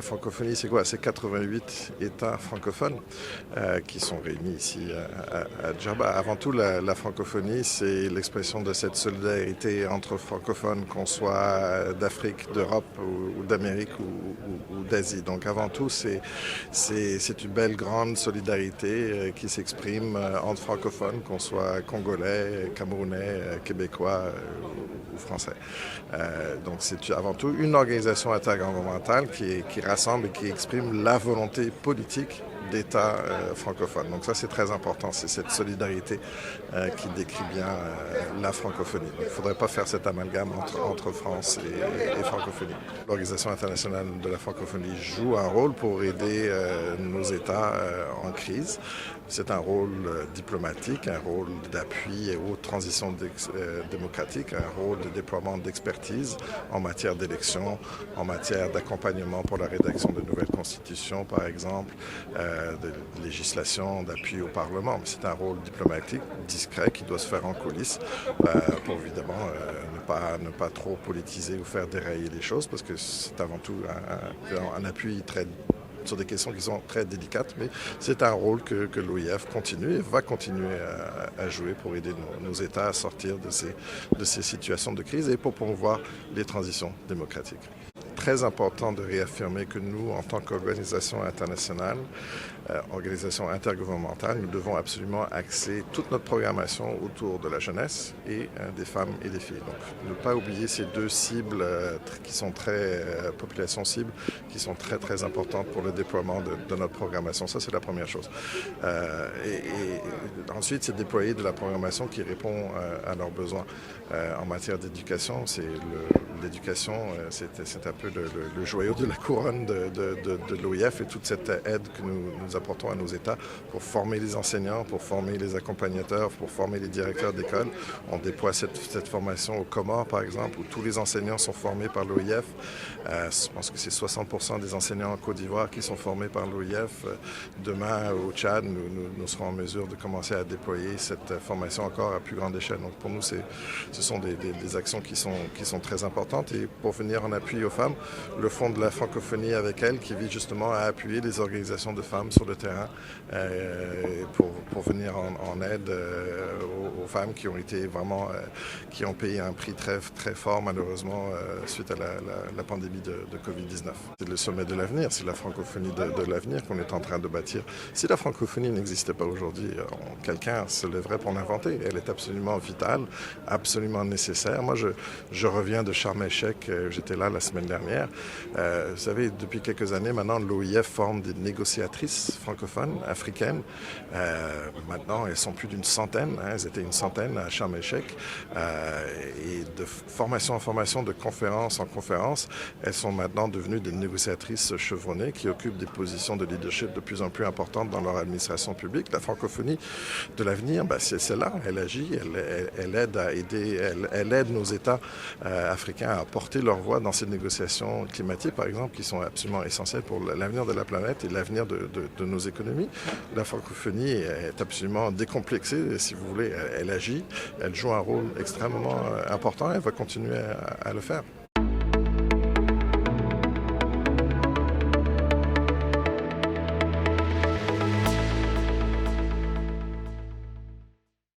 francophonie, c'est quoi? C'est 88 États francophones qui sont réunis ici à Djerba. Avant tout, la francophonie, c'est l'expression de cette solidarité entre francophones, qu'on soit d'Afrique, d'Europe ou d'Amérique ou d'Asie. Donc avant tout, c'est une belle grande solidarité qui s'exprime entre francophones, qu'on soit congolais, camerounais, québécois ou français. Donc c'est avant tout une organisation intergouvernementale qui rassemble et qui exprime la volonté politique d'États francophones. Donc ça, c'est très important. C'est cette solidarité qui décrit bien la francophonie. Donc, il ne faudrait pas faire cet amalgame entre France et francophonie. L'Organisation internationale de la francophonie joue un rôle pour aider nos États en crise. C'est un rôle diplomatique, un rôle d'appui et aux transitions démocratiques, un rôle de déploiement d'expertise en matière d'élection, en matière d'accompagnement pour la rédaction de nouvelles constitutions, par exemple, de législation, d'appui au Parlement. C'est un rôle diplomatique discret qui doit se faire en coulisses pour évidemment ne pas trop politiser ou faire dérailler les choses, parce que c'est avant tout un appui sur des questions qui sont très délicates, mais c'est un rôle que l'OIF continue et va continuer à jouer pour aider nos États à sortir de ces situations de crise et pour promouvoir les transitions démocratiques. Très important de réaffirmer que nous, en tant qu'organisation internationale, organisation intergouvernementale, nous devons absolument axer toute notre programmation autour de la jeunesse et des femmes et des filles. Donc, ne pas oublier ces deux cibles qui sont populations cibles, qui sont très très importantes pour le déploiement de notre programmation. Ça, c'est la première chose. Et ensuite, c'est déployer de la programmation qui répond à leurs besoins. En matière d'éducation, l'éducation, c'est un peu le joyau de la couronne de l'OIF et toute cette aide que nous apportons à nos États pour former les enseignants, pour former les accompagnateurs, pour former les directeurs d'école. On déploie cette formation aux Comores, par exemple, où tous les enseignants sont formés par l'OIF. Je pense que c'est 60% des enseignants en Côte d'Ivoire qui sont formés par l'OIF. Demain, au Tchad, nous serons en mesure de commencer à déployer cette formation encore à plus grande échelle. Donc pour nous, ce sont des actions qui sont très importantes. Et pour venir en appui aux femmes, le Fonds de la francophonie avec elle, qui vise justement à appuyer les organisations de femmes sur le terrain pour venir en aide aux femmes qui ont été vraiment, qui ont payé un prix très, très fort malheureusement suite à la pandémie de Covid-19. C'est le sommet de l'avenir, c'est la francophonie de l'avenir qu'on est en train de bâtir. Si la francophonie n'existait pas aujourd'hui, quelqu'un se lèverait pour l'inventer. Elle est absolument vitale, absolument nécessaire. Moi, je reviens de Sharm el-Sheikh, j'étais là la semaine dernière. Vous savez, depuis quelques années maintenant, l'OIF forme des négociatrices francophones, africaines. Maintenant, elles sont plus d'une centaine. Elles étaient une centaine à Sharm el-Sheikh. Et de formation en formation, de conférence en conférence, elles sont maintenant devenues des négociatrices chevronnées qui occupent des positions de leadership de plus en plus importantes dans leur administration publique. La francophonie de l'avenir, c'est celle-là. Elle agit, elle aide à aider, elle aide nos États africains à porter leur voix dans ces négociations climatiques, par exemple, qui sont absolument essentielles pour l'avenir de la planète et l'avenir de nos économies. La francophonie est absolument décomplexée, si vous voulez. Elle agit, elle joue un rôle extrêmement important et elle va continuer à le faire.